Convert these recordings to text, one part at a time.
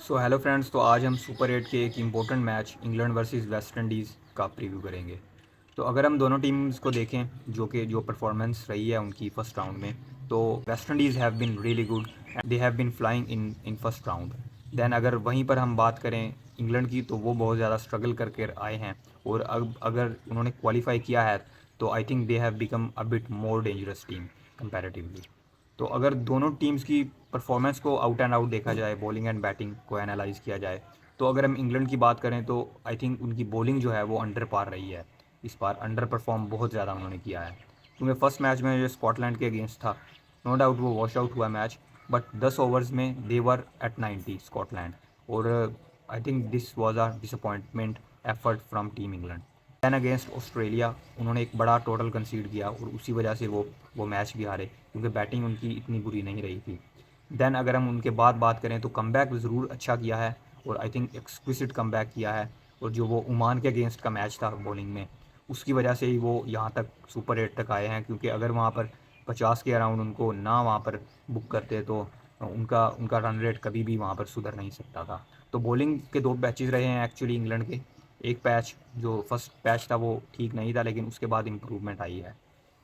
So hello friends, तो आज हम सुपर 8 के एक important match England versus West Indies का प्रीव्यू करेंगे। तो अगर हम दोनों टीम्स को देखें जो परफॉर्मेंस रही है उनकी फ़र्स्ट राउंड में, तो West Indies have been really good and they have been flying in first round. Then अगर वहीं पर हम बात करें इंग्लैंड की, तो वो बहुत ज़्यादा स्ट्रगल करके आए हैं और अब अगर उन्होंने क्वालिफाई किया है तो I think they have become a bit more dangerous team comparatively. तो अगर दोनों टीम्स की परफॉर्मेंस को आउट एंड आउट देखा जाए, बॉलिंग एंड बैटिंग को एनालाइज किया जाए, तो अगर हम इंग्लैंड की बात करें तो आई थिंक उनकी बॉलिंग जो है वो अंडर पार रही है। इस बार अंडर परफॉर्म बहुत ज़्यादा उन्होंने किया है, क्योंकि फर्स्ट मैच में जो स्कॉटलैंड के अगेंस्ट था, नो डाउट वो वॉश आउट हुआ मैच, बट 10 ओवर्स में दे वर एट 90 स्कॉटलैंड। और I think this was a disappointment effort from team England. Then against Australia उन्होंने एक बड़ा टोटल कंसीड किया और उसी वजह से वो मैच भी हारे, क्योंकि बैटिंग उनकी इतनी बुरी नहीं रही थी। दैन अगर हम उनके बाद बात करें तो कमबैक ज़रूर अच्छा किया है और आई थिंक एक्सक्विसिट कमबैक किया है। और जो वो ओमान के अगेंस्ट का मैच था बॉलिंग में, उसकी वजह से ही वो यहाँ तक सुपर 8 तक आए हैं, क्योंकि अगर वहाँ पर 50 के अराउंड उनको ना वहाँ पर बुक करते तो उनका उनका रन रेट कभी भी वहाँ पर सुधर नहीं सकता था। तो बॉलिंग के 2 पैचेस रहे हैं एक्चुअली इंग्लैंड के। एक पैच जो फर्स्ट पैच था वो ठीक नहीं था, लेकिन उसके बाद इम्प्रूवमेंट आई है।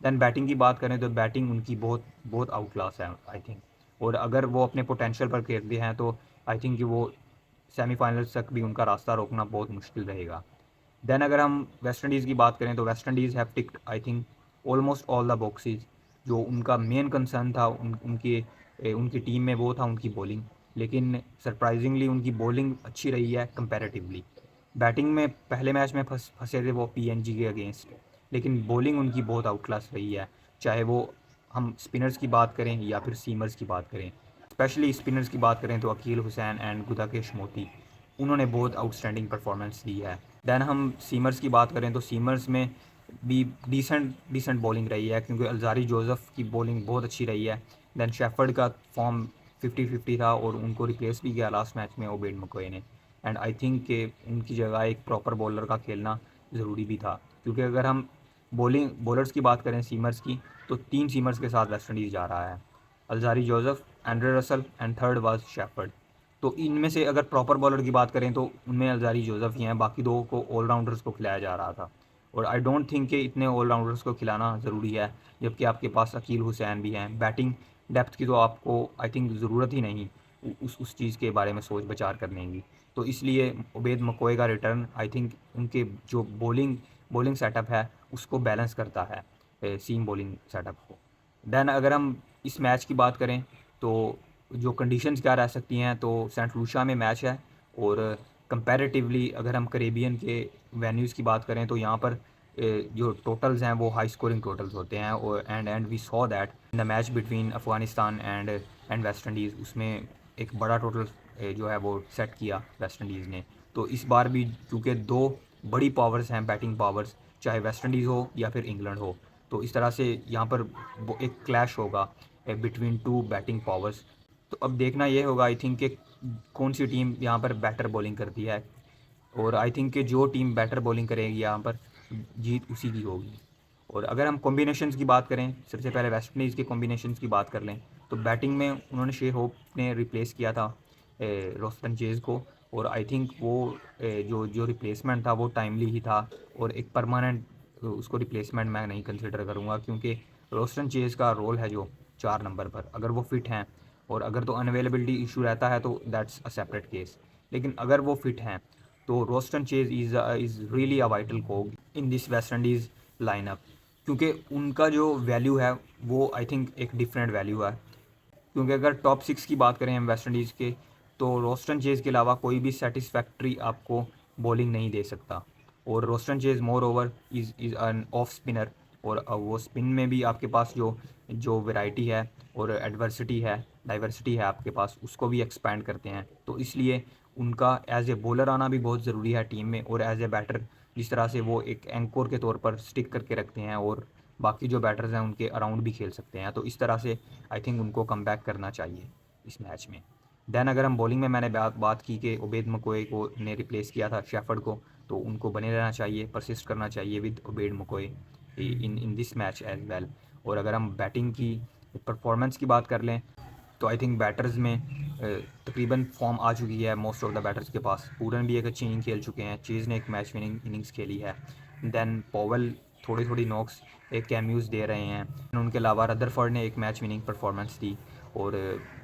दैन बैटिंग की बात करें तो बैटिंग उनकी बहुत बहुत आउट क्लास है आई थिंक। और अगर वो अपने पोटेंशियल पर खेलते हैं तो आई थिंक कि वो सेमीफाइनल्स तक भी उनका रास्ता रोकना बहुत मुश्किल रहेगा। देन अगर हम वेस्ट इंडीज़ की बात करें तो West Indies have ticked I think almost all the boxes. जो उनका मेन कंसर्न था उनकी टीम में वो था उनकी बॉलिंग, लेकिन सरप्राइजिंगली उनकी बॉलिंग अच्छी रही है कंपैरेटिवली। बैटिंग में पहले मैच में फंसे थे वो पीएनजी के अगेंस्ट, लेकिन बॉलिंग उनकी बहुत आउट क्लास रही है। चाहे वो हम स्पिनर्स की बात करें या फिर सीमर्स की बात करें, स्पेशली स्पिनर्स की बात करें तो अकील हुसैन एंड गुदाकेश मोती, उन्होंने बहुत आउटस्टैंडिंग परफॉर्मेंस दी है। दैन हम सीमर्स की बात करें तो सीमर्स में भी डिसेंट डिसेंट बॉलिंग रही है, क्योंकि अल्जारी जोसेफ की बॉलिंग बहुत अच्छी रही है। दैन शेफर्ड का फॉर्म 50-50 था और उनको रिप्लेस भी किया लास्ट मैच में ओबेड मकोए ने। एंड आई थिंक कि उनकी जगह एक प्रॉपर बॉलर का खेलना ज़रूरी भी था, क्योंकि अगर हम बॉलर्स की बात करें सीमर्स की, तो 3 सीमर्स के साथ वेस्ट इंडीज़ जा रहा है: Alzarri Joseph, Andre Russell and third was shepherd. तो इनमें से अगर प्रॉपर बॉलर की बात करें तो उनमें अल्जारी जोसेफ ही हैं, बाकी दो को ऑलराउंडर्स को खिलाया जा रहा था। और आई डोंट थिंक कि इतने ऑलराउंडर्स को खिलाना ज़रूरी है, जबकि आपके पास अकील हुसैन भी हैं। बैटिंग डेप्थ की तो आपको आई थिंक ज़रूरत ही नहीं उस चीज़ के बारे में सोच विचार करने की। तो इसलिए उबैद मकोए का रिटर्न आई थिंक उनके जो बॉलिंग सेटअप है उसको बैलेंस करता है, सीम बॉलिंग सेटअप को। दैन अगर हम इस मैच की बात करें तो जो कंडीशंस क्या रह सकती हैं, तो सेंट लूशिया में मैच है और कंपैरेटिवली अगर हम करेबियन के वेन्यूज़ की बात करें तो यहाँ पर जो टोटल्स हैं वो हाई स्कोरिंग टोटल्स होते हैं। और and we saw that in the match between Afghanistan and West Indies, उसमें एक बड़ा टोटल जो है वो सेट किया वेस्ट इंडीज़ ने। तो इस बार भी चूँकि दो बड़ी पावर्स हैं, बैटिंग पावर्स, चाहे वेस्ट इंडीज़ हो या फिर इंग्लैंड हो, तो इस तरह से यहाँ पर वो एक क्लैश होगा बिटवीन टू बैटिंग पावर्स। तो अब देखना ये होगा आई थिंक कि कौन सी टीम यहाँ पर बेटर बॉलिंग करती है, और आई थिंक कि जो टीम बेटर बॉलिंग करेगी यहाँ पर जीत उसी की होगी। और अगर हम कॉम्बिनेशंस की बात करें, सबसे पहले वेस्ट इंडीज़ के कॉम्बिनेशंस की बात कर लें, तो बैटिंग में उन्होंने शे होप ने रिप्लेस किया था रोस्टन चेज़ को। और आई थिंक वो जो जो रिप्लेसमेंट था वो टाइमली ही था, और एक परमानेंट उसको रिप्लेसमेंट मैं नहीं कंसिडर करूँगा, क्योंकि रोस्टन चेज़ का रोल है जो 4 नंबर पर, अगर वो फिट हैं, और अगर तो अनअवेलेबिलिटी इशू रहता है तो दैट्स अ सेपरेट केस, लेकिन अगर वो फिट हैं तो Roston Chase is really a vital cog in this West Indies lineup, क्योंकि उनका जो वैल्यू है वो आई थिंक एक डिफरेंट वैल्यू है। क्योंकि अगर टॉप 6 की बात करें हम वेस्ट इंडीज़ के, तो रोस्टन चेज़ के अलावा कोई भी सेटिस्फैक्ट्री आपको बॉलिंग नहीं दे सकता। और Roston Chase more over is an off spinner, और वो स्पिन में भी आपके पास जो जो वैरायटी है और डाइवर्सिटी है आपके पास, उसको भी एक्सपैंड करते हैं। तो इसलिए उनका एज ए बॉलर आना भी बहुत ज़रूरी है टीम में, और एज ए बैटर जिस तरह से वो एक एंकोर के तौर पर स्टिक करके रखते हैं और बाकी जो बैटर्स हैं उनके अराउंड भी खेल सकते हैं, तो इस तरह से आई थिंक उनको कम बैक करना चाहिए इस मैच में। दैन अगर हम बॉलिंग में मैंने बात की कि उबैद मकोए को ने रिप्लेस किया था शेफर्ड को, तो उनको बने रहना चाहिए, परसिस्ट करना चाहिए with Obed McCoy in in this match as well. और अगर हम बैटिंग की परफॉर्मेंस की बात कर लें, तो आई थिंक बैटर्स में तकरीबन फॉर्म आ चुकी है मोस्ट ऑफ द बैटर्स के पास। पूरन भी एक अच्छी इनिंग खेल चुके हैं, चेज़ ने एक मैच विनिंग इनिंग्स खेली है, दैन पॉवेल थोड़ी थोड़ी नॉक्स एक कैम्यूज़ दे रहे हैं, उनके अलावा रदरफोर्ड ने एक मैच विनिंग परफॉर्मेंस दी। और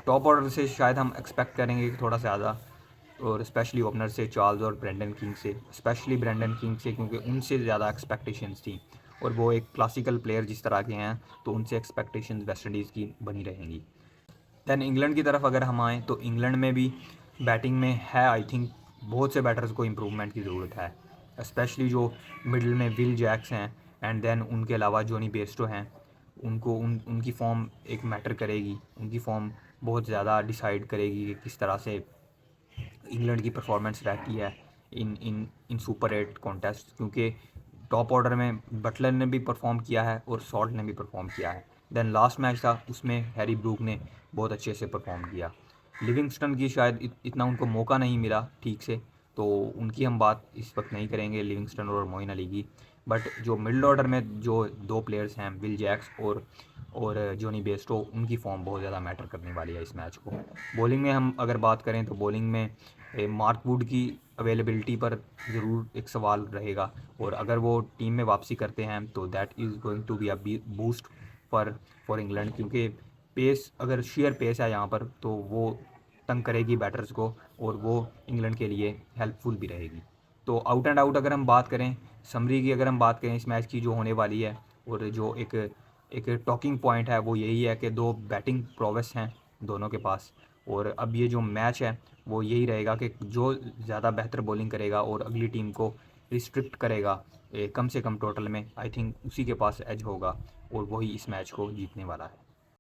टॉप ऑर्डर से शायद हम एक्सपेक्ट करेंगे कि थोड़ा ज़्यादा, और स्पेशली ओपनर से चार्ल्स और ब्रेंडन किंग से, स्पेशली ब्रेंडन किंग से, क्योंकि उनसे ज़्यादा एक्सपेक्टेशंस थी और वो एक क्लासिकल प्लेयर जिस तरह के हैं, तो उनसे एक्सपेक्टेशंस वेस्ट इंडीज़ की बनी रहेंगी। दैन इंग्लैंड की तरफ अगर हम आएँ तो इंग्लैंड में भी बैटिंग में है आई थिंक बहुत से बैटर्स को इम्प्रूवमेंट की ज़रूरत है, स्पेशली जो मिडिल में विल जैक्स हैं एंड देन उनके अलावा जॉनी बेयरस्टो हैं। उनकी फॉर्म एक मैटर करेगी, उनकी फॉर्म बहुत ज़्यादा डिसाइड करेगी कि किस तरह से इंग्लैंड की परफॉर्मेंस रहती है इन इन इन सुपर 8 कॉन्टेस्ट, क्योंकि टॉप ऑर्डर में बटलर ने भी परफॉर्म किया है और सॉल्ट ने भी परफॉर्म किया है। देन लास्ट मैच था उसमें हैरी ब्रूक ने बहुत अच्छे से परफॉर्म किया। लिविंगस्टन की शायद इतना उनको मौका नहीं मिला ठीक से, तो उनकी हम बात इस वक्त नहीं करेंगे, लिविंगस्टन और मोइन अली की। बट जो मिडल ऑर्डर में जो दो प्लेयर्स हैं विल जैक्स और जॉनी बेयरस्टो, उनकी फॉर्म बहुत ज़्यादा मैटर करने वाली है इस मैच को। बॉलिंग में हम अगर बात करें तो बॉलिंग में मार्क वुड की अवेलेबिलिटी पर ज़रूर एक सवाल रहेगा, और अगर वो टीम में वापसी करते हैं तो that is going to be a boost for England, क्योंकि पेस, अगर शेयर पेस है यहाँ पर तो वो तंग करेगी बैटर्स को और वो इंग्लैंड के लिए हेल्पफुल भी रहेगी। तो आउट एंड आउट अगर हम बात करें, समरी की अगर हम बात करें इस मैच की जो होने वाली है, और जो एक एक टॉकिंग पॉइंट है वो यही है कि दो बैटिंग प्रोवेस हैं दोनों के पास, और अब ये जो मैच है वो यही रहेगा कि जो ज़्यादा बेहतर बॉलिंग करेगा और अगली टीम को रिस्ट्रिक्ट करेगा कम से कम टोटल में, आई थिंक उसी के पास एज होगा और वही इस मैच को जीतने वाला है।